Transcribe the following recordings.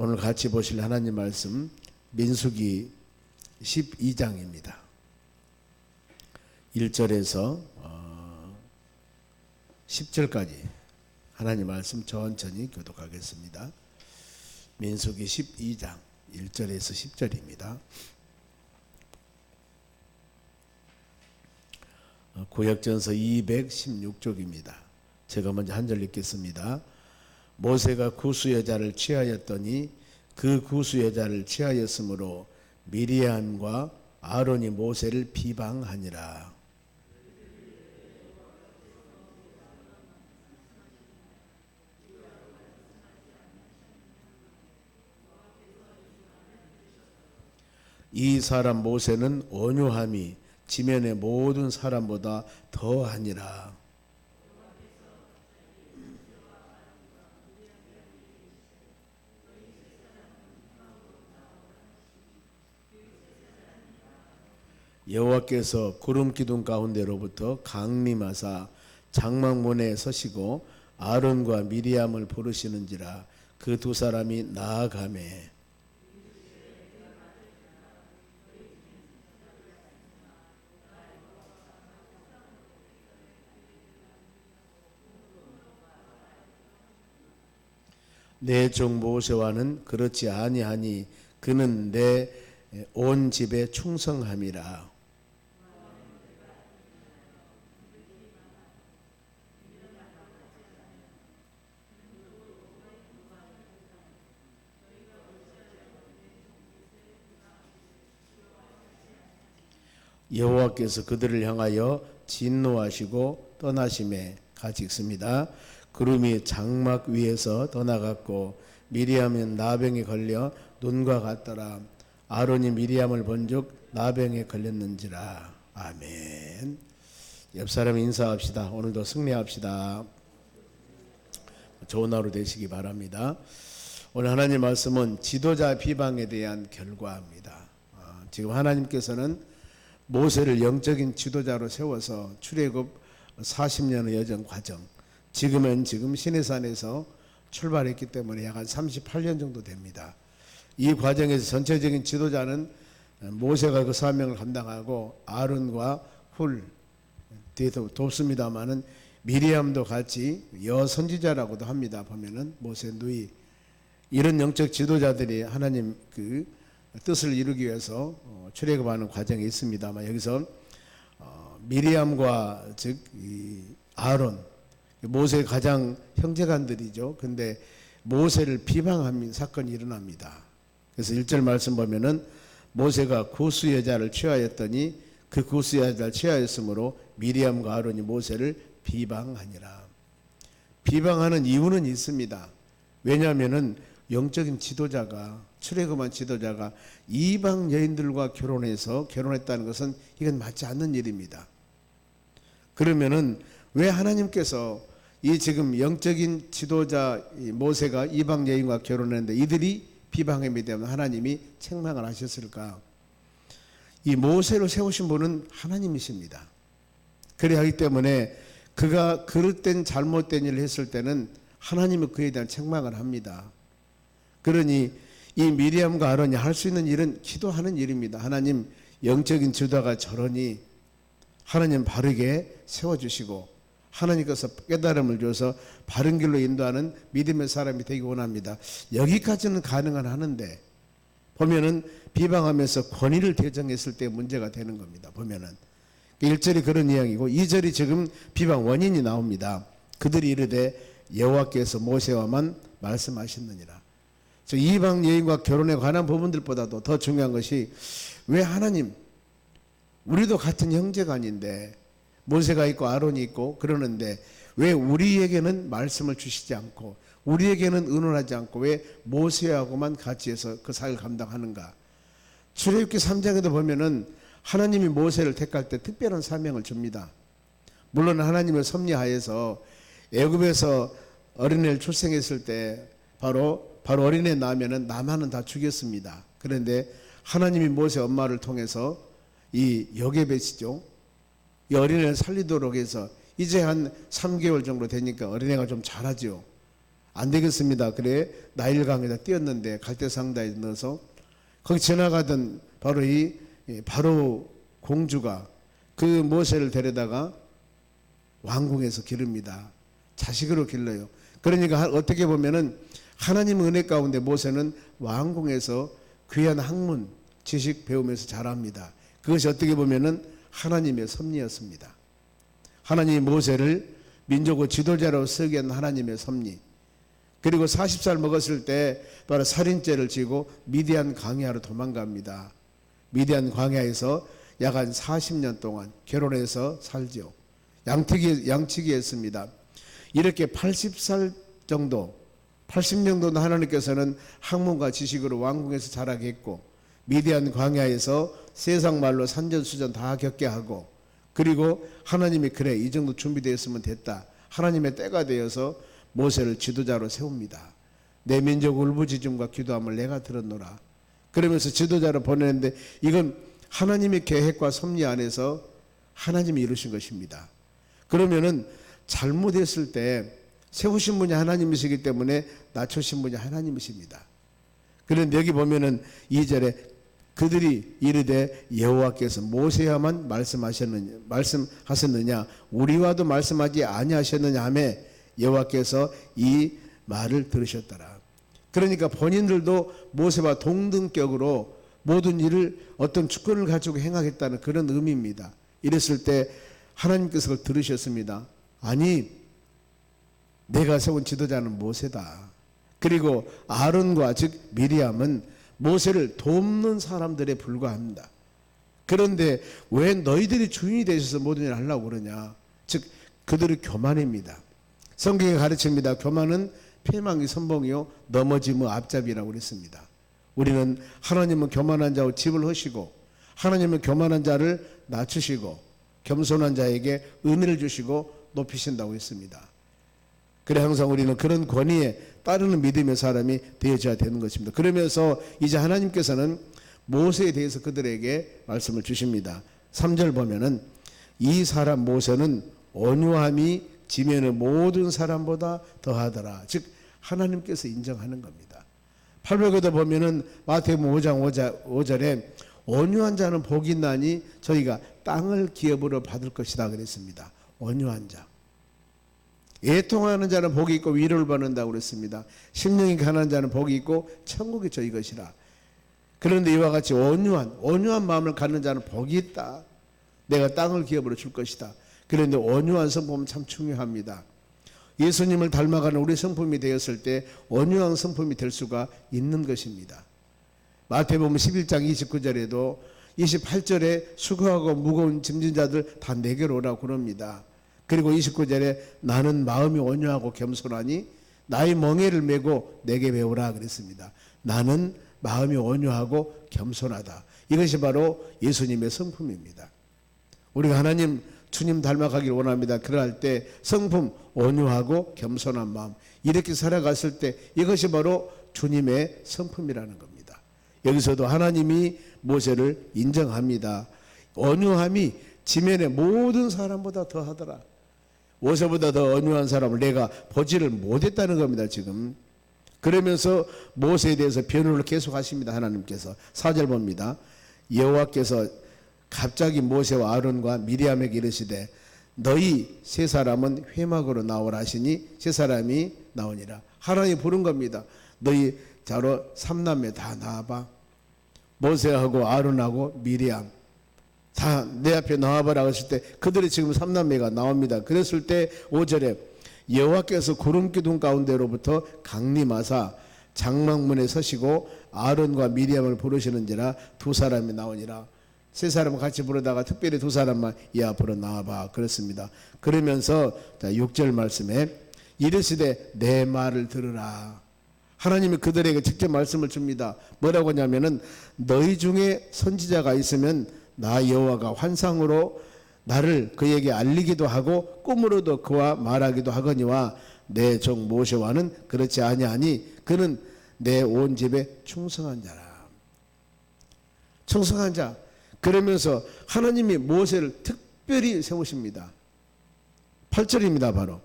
오늘 같이 보실 하나님 말씀 민수기 12장입니다. 1절에서 10절까지 하나님 말씀 천천히 교독하겠습니다. 민수기 12장 1절에서 10절입니다. 구역전서 216쪽입니다. 제가 먼저 한 절 읽겠습니다. 모세가 구수 여자를 취하였더니 그 구수 여자를 취하였으므로 미리암과 아론이 모세를 비방하니라. 이 사람 모세는 온유함이 지면의 모든 사람보다 더하니라. 여호와께서 구름 기둥 가운데로부터 강림하사 장막문에 서시고 아론과 미리암을 부르시는지라. 그 두 사람이 나아가매 내 종 모세와는 그렇지 아니하니 그는 내 온 집에 충성함이라. 여호와께서 그들을 향하여 진노하시고 떠나심에 같이 읽습니다. 구름이 장막 위에서 떠나갔고 미리암은 나병에 걸려 눈과 같더라. 아론이 미리암을 본즉 나병에 걸렸는지라. 아멘. 옆 사람 인사합시다. 오늘도 승리합시다. 좋은 하루 되시기 바랍니다. 오늘 하나님 말씀은 지도자 비방에 대한 결과입니다. 지금 하나님께서는 모세를 영적인 지도자로 세워서 출애굽 40년의 여정 과정, 지금 시내산에서 출발했기 때문에 약 한 38년 정도 됩니다. 이 과정에서 전체적인 지도자는 모세가 그 사명을 감당하고 아론과 훌 뒤에서 돕습니다마는 미리암도 같이 여선지자라고도 합니다. 보면은 모세 누이 이런 영적 지도자들이 하나님 그 뜻을 이루기 위해서 출애굽하는 과정이 있습니다만 여기서 미리암과 즉 아론 모세의 가장 형제간들이죠. 근데 모세를 비방하는 사건이 일어납니다. 그래서 1절 말씀 보면은 모세가 구수 여자를 취하였더니 그 구수 여자를 취하였으므로 미리암과 아론이 모세를 비방하니라. 비방하는 이유는 있습니다. 왜냐하면은 영적인 지도자가 출애굽한 지도자가 이방 여인들과 결혼했다는 것은 이건 맞지 않는 일입니다. 그러면은 왜 하나님께서 이 지금 영적인 지도자 모세가 이방 여인과 결혼했는데 이들이 비방함에 대한 하나님이 책망을 하셨을까? 이 모세를 세우신 분은 하나님이십니다. 그래 하기 때문에 그가 그릇된 잘못된 일을 했을 때는 하나님은 그에 대한 책망을 합니다. 그러니 이 미리암과 아론이 할 수 있는 일은 기도하는 일입니다. 하나님 영적인 지도자가 저러니 하나님 바르게 세워주시고 하나님께서 깨달음을 줘서 바른 길로 인도하는 믿음의 사람이 되기 원합니다. 여기까지는 가능은 하는데 보면은 비방하면서 권위를 대정했을 때 문제가 되는 겁니다. 보면은 1절이 그런 이야기고 2절이 지금 비방 원인이 나옵니다. 그들이 이르되 여호와께서 모세와만 말씀하셨느니라. 즉 이방 여인과 결혼에 관한 부분들보다도 더 중요한 것이 왜 하나님 우리도 같은 형제간인데 모세가 있고 아론이 있고 그러는데 왜 우리에게는 말씀을 주시지 않고 우리에게는 의논하지 않고 왜 모세하고만 같이 해서 그 사역을 감당하는가? 출애굽기 3장에도 보면은 하나님이 모세를 택할 때 특별한 사명을 줍니다. 물론 하나님을 섭리하여서 애굽에서 어린애를 출생했을 때 바로 어린애 낳으면은 나만은 다 죽였습니다. 그런데 하나님이 모세 엄마를 통해서 이 여게벳이죠. 이 어린애를 살리도록 해서 이제 한 3개월 정도 되니까 어린애가 좀 자라죠. 안 되겠습니다. 그래 나일강에다 띄었는데 갈대상다에 넣어서 거기 지나가던 바로 이 바로 공주가 그 모세를 데려다가 왕궁에서 기릅니다. 자식으로 길러요. 그러니까 어떻게 보면은 하나님 은혜 가운데 모세는 왕궁에서 귀한 학문 지식 배우면서 자랍니다. 그것이 어떻게 보면은 하나님의 섭리였습니다. 하나님이 모세를 민족의 지도자로 쓰기 위한 하나님의 섭리. 그리고 40살 먹었을 때 바로 살인죄를 지고 미디안 광야로 도망갑니다. 미디안 광야에서 약 한 40년 동안 결혼해서 살죠. 양치기 했습니다. 이렇게 80살 정도, 80년 정도 하나님께서는 학문과 지식으로 왕궁에서 자라게 했고, 미디안 광야에서 세상 말로 산전수전 다 겪게 하고, 그리고 하나님이 그래 이 정도 준비되었으면 됐다, 하나님의 때가 되어서 모세를 지도자로 세웁니다. 내 민족 울부짖음과 기도함을 내가 들었노라. 그러면서 지도자로 보내는데 이건 하나님의 계획과 섭리 안에서 하나님이 이루신 것입니다. 그러면은 잘못했을 때 세우신 분이 하나님이시기 때문에 낮추신 분이 하나님이십니다. 그런데 여기 보면은 2절에 그들이 이르되 여호와께서 모세야만 말씀하셨느냐 우리와도 말씀하지 아니하셨느냐 하며 여호와께서 이 말을 들으셨더라. 그러니까 본인들도 모세와 동등격으로 모든 일을 어떤 주권을 가지고 행하겠다는 그런 의미입니다. 이랬을 때 하나님께서 그걸 들으셨습니다. 아니 내가 세운 지도자는 모세다. 그리고 아론과 즉 미리암은 모세를 돕는 사람들에 불과합니다. 그런데 왜 너희들이 주인이 되셔서 모든 일을 하려고 그러냐. 즉 그들의 교만입니다. 성경이 가르칩니다. 교만은 패망이 선봉이요 넘어짐의 앞잡이라고 그랬습니다. 우리는 하나님은 교만한 자와 집을 허시고 하나님은 교만한 자를 낮추시고 겸손한 자에게 은혜를 주시고 높이신다고 했습니다. 그래 항상 우리는 그런 권위에 따르는 믿음의 사람이 되어져야 되는 것입니다. 그러면서 이제 하나님께서는 모세에 대해서 그들에게 말씀을 주십니다. 3절 보면은 이 사람 모세는 온유함이 지면의 모든 사람보다 더하더라. 즉 하나님께서 인정하는 겁니다. 800에도 보면은 마태복음 5장 5절에 온유한 자는 복이 있나니 저희가 땅을 기업으로 받을 것이다 그랬습니다. 온유한 자. 애통하는 자는 복이 있고 위로를 받는다고 그랬습니다. 심령이 가난한 자는 복이 있고 천국이 저희 것이라. 그런데 이와 같이 온유한 마음을 갖는 자는 복이 있다. 내가 땅을 기업으로 줄 것이다. 그런데 온유한 성품은 참 중요합니다. 예수님을 닮아가는 우리 성품이 되었을 때 온유한 성품이 될 수가 있는 것입니다. 마태복음 11장 29절에도 28절에 수고하고 무거운 짐진 자들 다 내게로 오라고 그럽니다. 그리고 29절에 나는 마음이 온유하고 겸손하니 나의 멍에를 메고 내게 배우라 그랬습니다. 나는 마음이 온유하고 겸손하다. 이것이 바로 예수님의 성품입니다. 우리가 하나님 주님 닮아가기를 원합니다. 그럴 때 성품 온유하고 겸손한 마음 이렇게 살아갔을 때 이것이 바로 주님의 성품이라는 겁니다. 여기서도 하나님이 모세를 인정합니다. 온유함이 지면의 모든 사람보다 더하더라. 모세보다 더 온유한 사람을 내가 보지를 못했다는 겁니다. 지금 그러면서 모세에 대해서 변호를 계속하십니다. 하나님께서 4절 봅니다. 여호와께서 갑자기 모세와 아론과 미리암에게 이르시되 너희 세 사람은 회막으로 나오라 하시니 세 사람이 나오니라. 하나님이 부른 겁니다. 너희 자로 3남매 다 나와봐. 모세하고 아론하고 미리암 다 내 앞에 나와봐라 했을 때 그들이 지금 3남매가 나옵니다. 그랬을 때 5절에 여호와께서 구름 기둥 가운데로부터 강림하사 장막문에 서시고 아론과 미리암을 부르시는지라 두 사람이 나오니라. 세 사람은 같이 부르다가 특별히 두 사람만 이 앞으로 나와봐 그랬습니다. 그러면서 6절 말씀에 이르시되 내 말을 들으라. 하나님이 그들에게 직접 말씀을 줍니다. 뭐라고 하냐면은 너희 중에 선지자가 있으면 나 여호와가 환상으로 나를 그에게 알리기도 하고 꿈으로도 그와 말하기도 하거니와 내 종 모세와는 그렇지 아니하니 그는 내 온 집에 충성한 자라. 충성한 자. 그러면서 하나님이 모세를 특별히 세우십니다. 8절입니다. 바로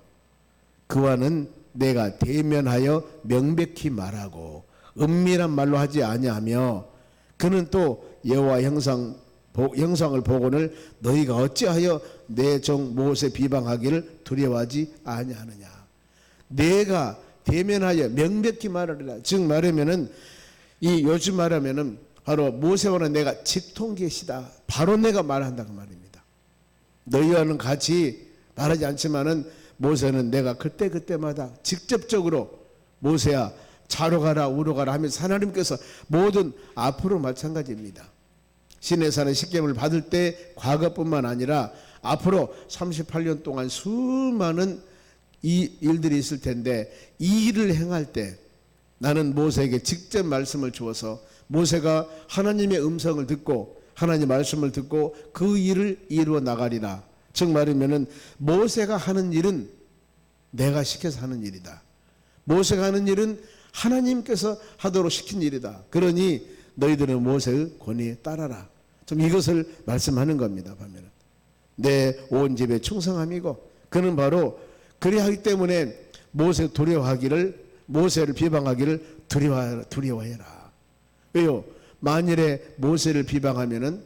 그와는 내가 대면하여 명백히 말하고 은밀한 말로 하지 아니하며 그는 또 여호와 형상을 보고는 너희가 어찌하여 내 종 모세 비방하기를 두려워하지 아니하느냐. 내가 대면하여 명백히 말하리라. 즉 말하면은 이 요즘 말하면은 바로 모세와는 내가 직통계시다. 바로 내가 말한다고 말입니다. 너희와는 같이 말하지 않지만은 모세는 내가 그때마다 직접적으로 모세야 좌로 가라 우로 가라 하면서 하나님께서 모든 앞으로 마찬가지입니다. 시내산의 식견을 받을 때 과거뿐만 아니라 앞으로 38년 동안 수많은 이 일들이 있을 텐데 이 일을 행할 때 나는 모세에게 직접 말씀을 주어서 모세가 하나님의 음성을 듣고 하나님의 말씀을 듣고 그 일을 이루어 나가리라. 즉 말하면은 모세가 하는 일은 내가 시켜서 하는 일이다. 모세가 하는 일은 하나님께서 하도록 시킨 일이다. 그러니 너희들은 모세의 권위에 따라라. 좀 이것을 말씀하는 겁니다. 보면은 내 온 집에 충성함이고 그는 바로 그리하기 때문에 모세를 비방하기를 두려워해라. 왜요? 만일에 모세를 비방하면은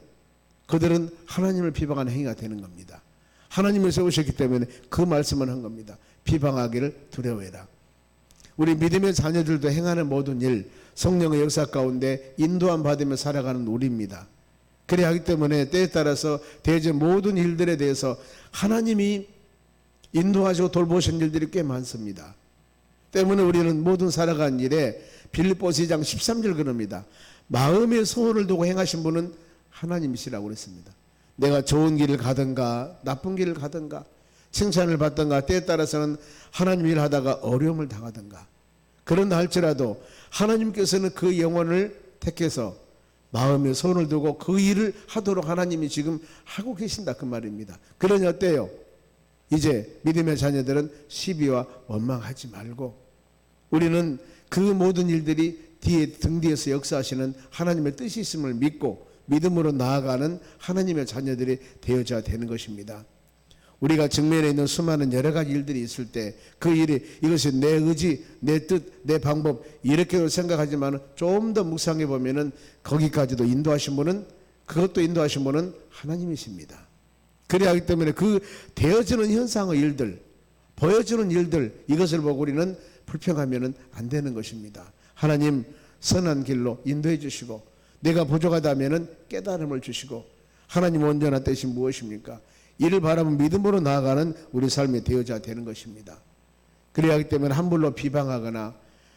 그들은 하나님을 비방하는 행위가 되는 겁니다. 하나님을 세우셨기 때문에 그 말씀을 한 겁니다. 비방하기를 두려워해라. 우리 믿음의 자녀들도 행하는 모든 일, 성령의 역사 가운데 인도함 받으며 살아가는 우리입니다. 그래 하기 때문에 때에 따라서 대제 모든 일들에 대해서 하나님이 인도하시고 돌보신 일들이 꽤 많습니다. 때문에 우리는 모든 살아가는 일에 빌립보서 2장 13절 그럽니다. 마음의 소원을 두고 행하신 분은 하나님이시라고 그랬습니다. 내가 좋은 길을 가든가 나쁜 길을 가든가 칭찬을 받든가 때에 따라서는 하나님 일 하다가 어려움을 당하든가 그런다 할지라도 하나님께서는 그 영혼을 택해서 마음의 소원을 두고 그 일을 하도록 하나님이 지금 하고 계신다 그 말입니다. 그러니 어때요? 이제 믿음의 자녀들은 시비와 원망하지 말고 우리는 그 모든 일들이 등 뒤에서 역사하시는 하나님의 뜻이 있음을 믿고 믿음으로 나아가는 하나님의 자녀들이 되어져야 되는 것입니다. 우리가 직면에 있는 수많은 여러 가지 일들이 있을 때 그 일이 이것이 내 의지, 내 뜻, 내 방법 이렇게 생각하지만 좀 더 묵상해 보면은 거기까지도 인도하신 분은 그것도 인도하신 분은 하나님이십니다. 그래야 하기 때문에 그 되어지는 현상의 일들, 보여지는 일들 이것을 보고 우리는 불평하면은 안 되는 것입니다. 하나님 선한 길로 인도해 주시고 내가 부족하다면은 깨달음을 주시고 하나님 온전한 뜻이 무엇입니까? 이를 바라면 믿음으로 나아가는 우리 삶이 되어져야 되는 것입니다. 그래야 하기 때문에 함부로 비방하거나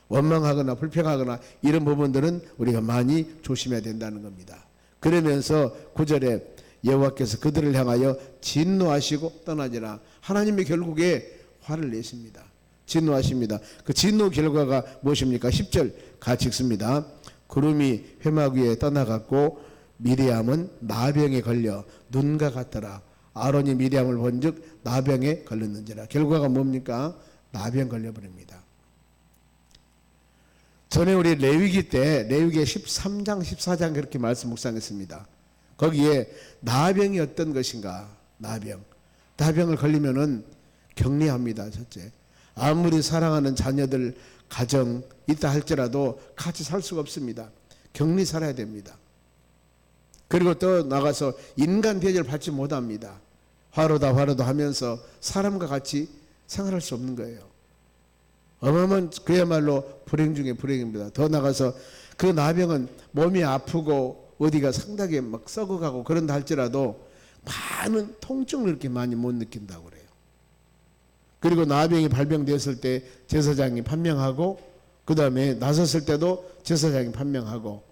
원망하거나 불평하거나 이런 부분들은 우리가 많이 조심해야 된다는 겁니다. 그러면서 9절에 여호와께서 그들을 향하여 진노하시고 떠나지라. 하나님이 결국에 화를 내십니다. 진노하십니다. 그 진노 결과가 무엇입니까? 10절 같이 읽습니다. 구름이 회막 위에 떠나갔고 미리암은 나병에 걸려 눈과 같더라. 아론이 미리암을 본즉 나병에 걸렸는지라. 결과가 뭡니까? 나병 걸려버립니다. 전에 우리 레위기 때 레위기 13장 14장 그렇게 말씀 묵상했습니다. 거기에 나병이 어떤 것인가? 나병을 걸리면은 격리합니다. 첫째, 아무리 사랑하는 자녀들 가정 있다 할지라도 같이 살 수가 없습니다. 격리 살아야 됩니다. 그리고 또 나가서 인간 대접을 받지 못합니다. 화로다 하면서 사람과 같이 생활할 수 없는 거예요. 어마어마한 그야말로 불행 중에 불행입니다. 더 나가서 그 나병은 몸이 아프고 어디가 상당히 막 썩어가고 그런다 할지라도 많은 통증을 이렇게 많이 못 느낀다고 그래요. 그리고 나병이 발병되었을 때 제사장이 판명하고 그 다음에 나섰을 때도 제사장이 판명하고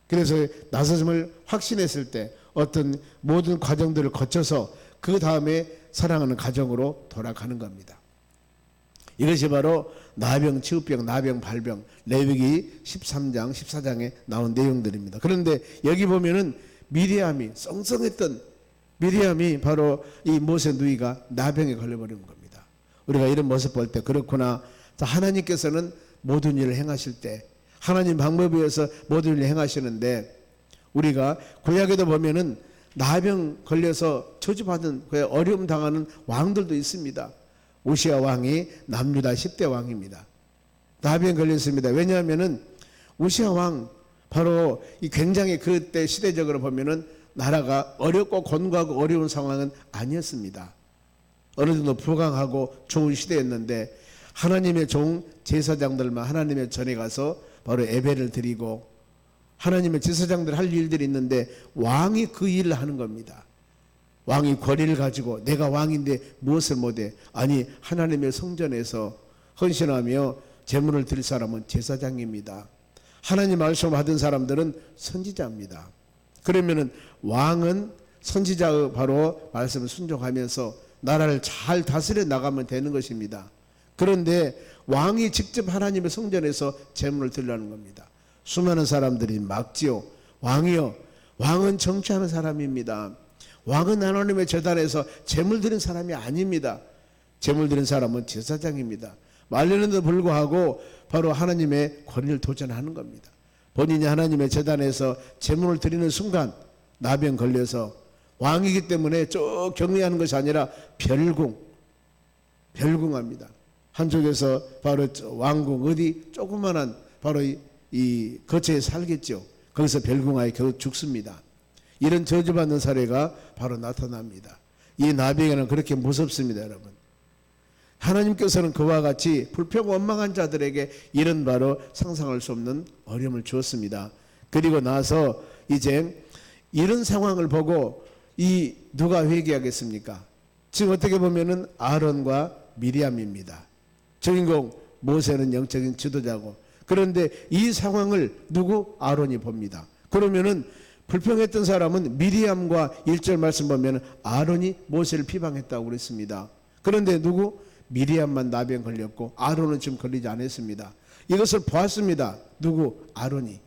그래서 나섰음을 확신했을 때 어떤 모든 과정들을 거쳐서 그 다음에 사랑하는 가정으로 돌아가는 겁니다. 이것이 바로 나병, 치우병, 나병, 발병 레위기 13장, 14장에 나온 내용들입니다. 그런데 여기 보면은 미리암이 썽썽했던 미리암이 바로 이 모세 누이가 나병에 걸려버린 겁니다. 우리가 이런 모습 볼 때 그렇구나. 하나님께서는 모든 일을 행하실 때 하나님 방법에 의해서 모든 일을 행하시는데 우리가 구약에도 보면은 나병 걸려서 저주받은 어려움 당하는 왕들도 있습니다. 우시아 왕이 남유다 10대 왕입니다. 나병에 걸렸습니다. 왜냐하면은 우시아 왕 바로 이 굉장히 그때 시대적으로 보면은 나라가 어렵고 곤고하고 어려운 상황은 아니었습니다. 어느 정도 부강하고 좋은 시대였는데 하나님의 종 제사장들만 하나님의 전에 가서 바로 예배를 드리고 하나님의 제사장들 할 일들이 있는데 왕이 그 일을 하는 겁니다. 왕이 권위를 가지고 내가 왕인데 무엇을 못해? 아니, 하나님의 성전에서 헌신하며 제물을 드릴 사람은 제사장입니다. 하나님 말씀 받은 사람들은 선지자입니다. 그러면은 왕은 선지자의 바로 말씀을 순종하면서 나라를 잘 다스려 나가면 되는 것입니다. 그런데 왕이 직접 하나님의 성전에서 제물을 드리라는 겁니다. 수많은 사람들이 막지요. 왕이요, 왕은 정치하는 사람입니다. 왕은 하나님의 제단에서 제물 드린 사람이 아닙니다. 제물 드린 사람은 제사장입니다. 말리는데도 불구하고 바로 하나님의 권위를 도전하는 겁니다. 본인이 하나님의 제단에서 제물을 드리는 순간 나병 걸려서 왕이기 때문에 쭉 격리하는 것이 아니라 별궁합니다. 한쪽에서 바로 왕궁 어디 조그만한 바로 이 거처에 살겠죠. 거기서 별궁하에 겨우 죽습니다. 이런 저주받는 사례가 바로 나타납니다. 이 나병에는 그렇게 무섭습니다, 여러분. 하나님께서는 그와 같이 불평원망한 자들에게 이런 바로 상상할 수 없는 어려움을 주었습니다. 그리고 나서 이제 이런 상황을 보고 이 누가 회개하겠습니까? 지금 어떻게 보면은 아론과 미리암입니다. 주인공 모세는 영적인 지도자고, 그런데 이 상황을 누구? 아론이 봅니다. 그러면은 불평했던 사람은 미리암과 1절 말씀 보면 아론이 모세를 비방했다고 그랬습니다. 그런데 누구? 미리암만 나병 걸렸고 아론은 지금 걸리지 않았습니다. 이것을 보았습니다. 누구? 아론이.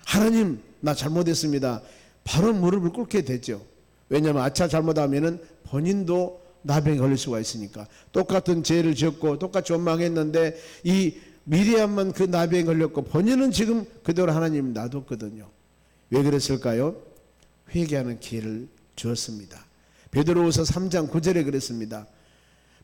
하나님, 나 잘못했습니다. 바로 무릎을 꿇게 되죠. 왜냐하면 아차 잘못하면은 본인도 나병에 걸릴 수가 있으니까. 똑같은 죄를 지었고 똑같이 원망했는데 이 미리암만 그 나병에 걸렸고 본인은 지금 그대로 하나님 놔뒀거든요. 왜 그랬을까요? 회개하는 기회를 주었습니다. 베드로후서 3장 9절에 그랬습니다.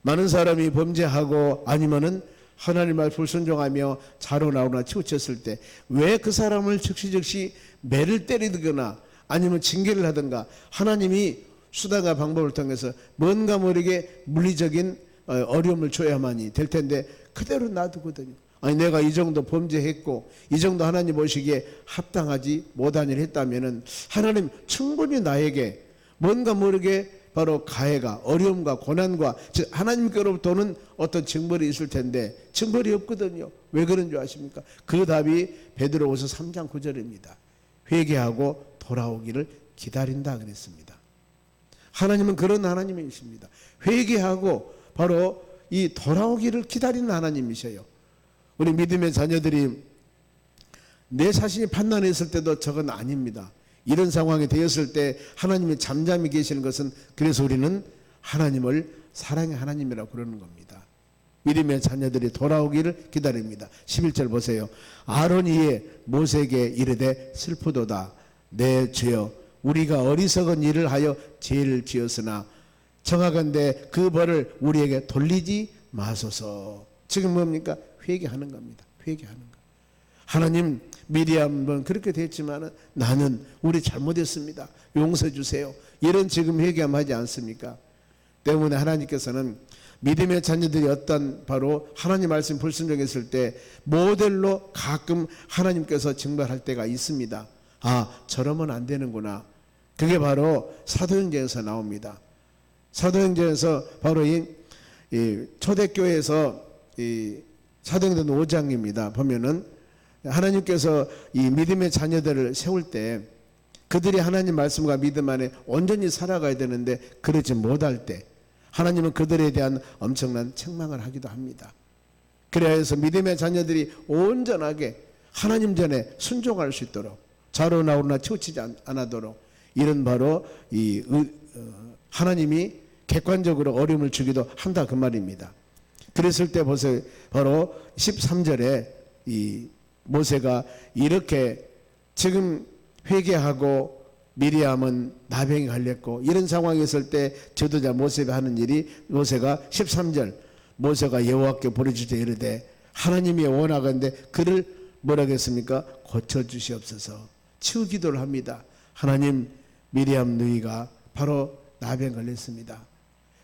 많은 사람이 범죄하고 아니면은 하나님 말 불순종하며 자로 나오나 치우쳤을 때 왜 그 사람을 즉시 매를 때리거나 아니면 징계를 하든가 하나님이 수단과 방법을 통해서 뭔가 모르게 물리적인 어려움을 줘야만이 될 텐데 그대로 놔두거든요. 아니, 내가 이 정도 범죄했고 이 정도 하나님 보시기에 합당하지 못한 일을 했다면은 하나님 충분히 나에게 뭔가 모르게 바로 가해가 어려움과 고난과 즉 하나님께로부터는 어떤 징벌이 있을 텐데 징벌이 없거든요. 왜 그런 줄 아십니까? 그 답이 베드로후서 3장 9절입니다. 회개하고 돌아오기를 기다린다 그랬습니다. 하나님은 그런 하나님이십니다. 회개하고 바로 이 돌아오기를 기다리는 하나님이셔요. 우리 믿음의 자녀들이 내 자신이 판단했을 때도 저건 아닙니다. 이런 상황이 되었을 때 하나님이 잠잠히 계시는 것은 그래서 우리는 하나님을 사랑의 하나님이라고 그러는 겁니다. 믿음의 자녀들이 돌아오기를 기다립니다. 11절 보세요. 아론이 모세에게 이르되 슬프도다. 내 주여, 우리가 어리석은 일을 하여 죄를 지었으나 청하건대 그 벌을 우리에게 돌리지 마소서. 지금 뭡니까? 회개하는 겁니다. 회개하는 것. 하나님, 미리암은 그렇게 됐지만 나는 우리 잘못했습니다. 용서해 주세요. 이런 지금 회개하지 않습니까? 때문에 하나님께서는 믿음의 자녀들이 어떤 바로 하나님 말씀 불순종했을 때 모델로 가끔 하나님께서 징벌할 때가 있습니다. 아, 저러면 안 되는구나. 그게 바로 사도행전에서 나옵니다. 사도행전에서 바로 이 초대교회에서 이 사도행전 5장입니다. 보면은 하나님께서 이 믿음의 자녀들을 세울 때 그들이 하나님 말씀과 믿음 안에 온전히 살아가야 되는데 그러지 못할 때 하나님은 그들에 대한 엄청난 책망을 하기도 합니다. 그래야 해서 믿음의 자녀들이 온전하게 하나님 전에 순종할 수 있도록 자로 나오나 치우치지 않도록 이런 바로 이 하나님이 객관적으로 어려움을 주기도 한다 그 말입니다. 그랬을 때 보세요. 바로 13절에 이 모세가 이렇게 지금 회개하고 미리암은 나병에 걸렸고 이런 상황이 있을 때 지도자 모세가 하는 일이 모세가 13절 모세가 여호와께 부르짖어 이르되 하나님이 원하건대 그를 뭐라고 했습니까? 고쳐주시옵소서. 치유 기도를 합니다. 하나님, 미리암 누이가 바로 나병 걸렸습니다.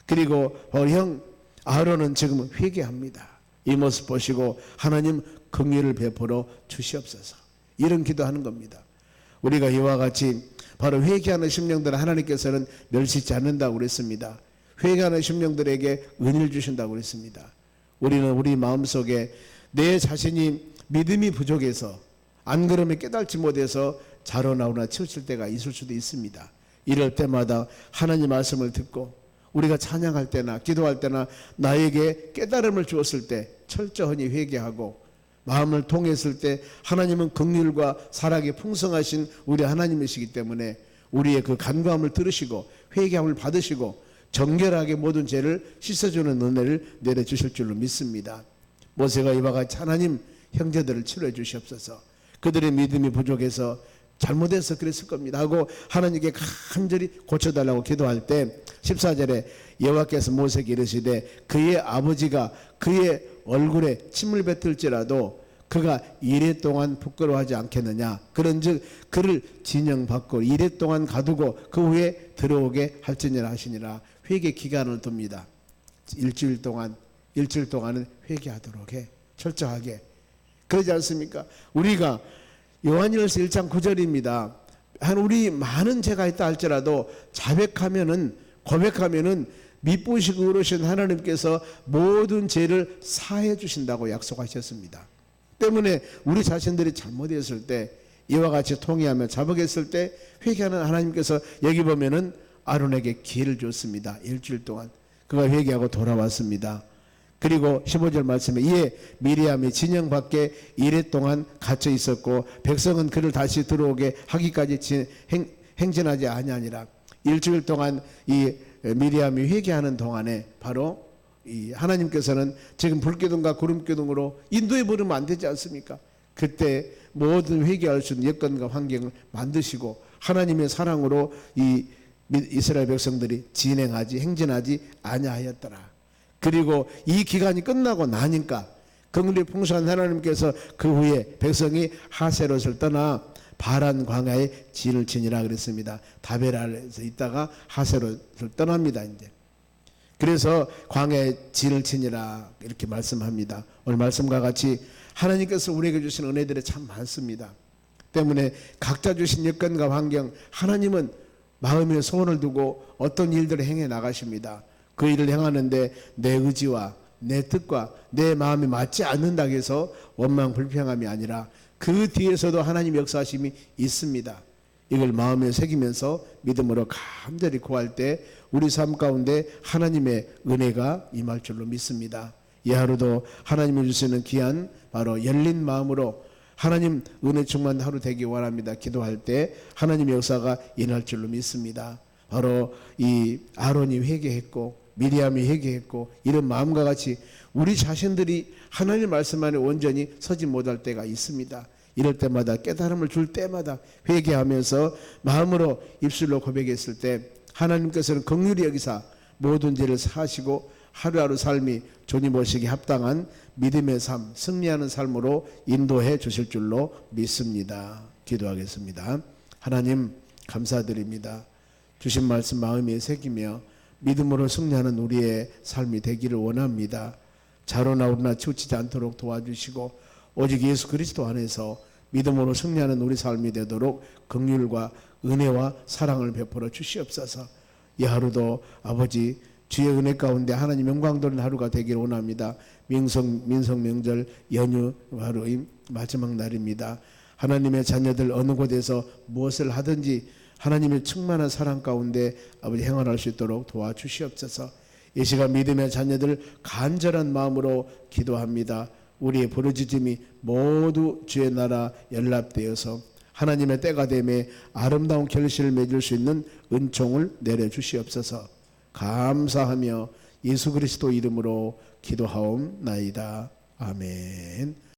그리고 형 아론은 지금 회개합니다. 이 모습 보시고 하나님 긍휼을 베풀어 주시옵소서. 이런 기도하는 겁니다. 우리가 이와 같이 바로 회개하는 심령들을 하나님께서는 멸시치 않는다고 그랬습니다. 회개하는 심령들에게 은혜를 주신다고 그랬습니다. 우리는 우리 마음속에 내 자신이 믿음이 부족해서 안 그러면 깨닫지 못해서 자로나오나 치우칠 때가 있을 수도 있습니다. 이럴 때마다 하나님 말씀을 듣고 우리가 찬양할 때나 기도할 때나 나에게 깨달음을 주었을 때 철저히 회개하고 마음을 통했을 때 하나님은 긍휼과 사랑이 풍성하신 우리 하나님이시기 때문에 우리의 그 간구함을 들으시고 회개함을 받으시고 정결하게 모든 죄를 씻어주는 은혜를 내려주실 줄로 믿습니다. 모세가 이와 같이 하나님 형제들을 치료해 주시옵소서. 그들의 믿음이 부족해서 잘못해서 그랬을 겁니다 하고 하나님께 간절히 고쳐달라고 기도할 때 14절에 여호와께서 모세에게 이르시되 그의 아버지가 그의 얼굴에 침을 뱉을지라도 그가 이래 동안 부끄러워하지 않겠느냐. 그런즉 그를 진영받고 이래 동안 가두고 그 후에 들어오게 할지니라 하시니라. 회개 기간을 둡니다. 일주일 동안은 회개하도록 해. 철저하게. 그러지 않습니까? 우리가 요한일서 1장 9절입니다. 우리 많은 죄가 있다 할지라도 고백하면은 미쁘시고 의로우신 하나님께서 모든 죄를 사해 주신다고 약속하셨습니다. 때문에 우리 자신들이 잘못했을 때 이와 같이 통회하며 자복했을 때 회개하는 하나님께서 여기 보면은 아론에게 기회를 줬습니다. 일주일 동안 그가 회개하고 돌아왔습니다. 그리고 15절 말씀에 이에 미리암이 진영 밖에 이래 동안 갇혀 있었고 백성은 그를 다시 들어오게 하기까지 행진하지 아니하니라. 일주일 동안 이 미리암이 회개하는 동안에 바로 이 하나님께서는 지금 불기둥과 구름기둥으로 인도해 버리면 안 되지 않습니까? 그때 모든 회개할 수 있는 여건과 환경을 만드시고 하나님의 사랑으로 이 이스라엘 백성들이 행진하지 아니하였더라. 그리고 이 기간이 끝나고 나니까 긍휼이 풍성한 하나님께서 그 후에 백성이 하세롯을 떠나 바란 광야에 진을 치니라 그랬습니다. 다베라에서 있다가 하세롯을 떠납니다. 이제 그래서 광야에 진을 치니라 이렇게 말씀합니다. 오늘 말씀과 같이 하나님께서 우리에게 주신 은혜들이 참 많습니다. 때문에 각자 주신 여건과 환경 하나님은 마음에 소원을 두고 어떤 일들을 행해 나가십니다. 그 일을 행하는데 내 의지와 내 뜻과 내 마음이 맞지 않는다고 해서 원망 불평함이 아니라 그 뒤에서도 하나님 역사하심이 있습니다. 이걸 마음에 새기면서 믿음으로 간절히 구할 때 우리 삶 가운데 하나님의 은혜가 임할 줄로 믿습니다. 이 하루도 하나님이 주시는 귀한 바로 열린 마음으로 하나님 은혜 충만 하루 되기 원합니다. 기도할 때 하나님의 역사가 일어날 줄로 믿습니다. 바로 이 아론이 회개했고 미리암이 회개했고 이런 마음과 같이 우리 자신들이 하나님 말씀 안에 온전히 서지 못할 때가 있습니다. 이럴 때마다 깨달음을 줄 때마다 회개하면서 마음으로 입술로 고백했을 때 하나님께서는 긍휼히 여기사 모든 죄를 사하시고 하루하루 삶이 주님 보시기에 합당한 믿음의 삶, 승리하는 삶으로 인도해 주실 줄로 믿습니다. 기도하겠습니다. 하나님 감사드립니다. 주신 말씀 마음에 새기며 믿음으로 승리하는 우리의 삶이 되기를 원합니다. 자로나오나 치우치지 않도록 도와주시고 오직 예수 그리스도 안에서 믿음으로 승리하는 우리 삶이 되도록 긍휼과 은혜와 사랑을 베풀어 주시옵소서. 이 하루도 아버지 주의 은혜 가운데 하나님 영광 돌리는 하루가 되기를 원합니다. 민속 명절 연휴 하루인 마지막 날입니다. 하나님의 자녀들 어느 곳에서 무엇을 하든지 하나님의 충만한 사랑 가운데 아버지 행할 수 있도록 도와주시옵소서. 이 시간 믿음의 자녀들 간절한 마음으로 기도합니다. 우리의 부르짖음이 모두 주의 나라 연락되어서 하나님의 때가 되매 아름다운 결실을 맺을 수 있는 은총을 내려주시옵소서. 감사하며 예수 그리스도 이름으로 기도하옵나이다. 아멘.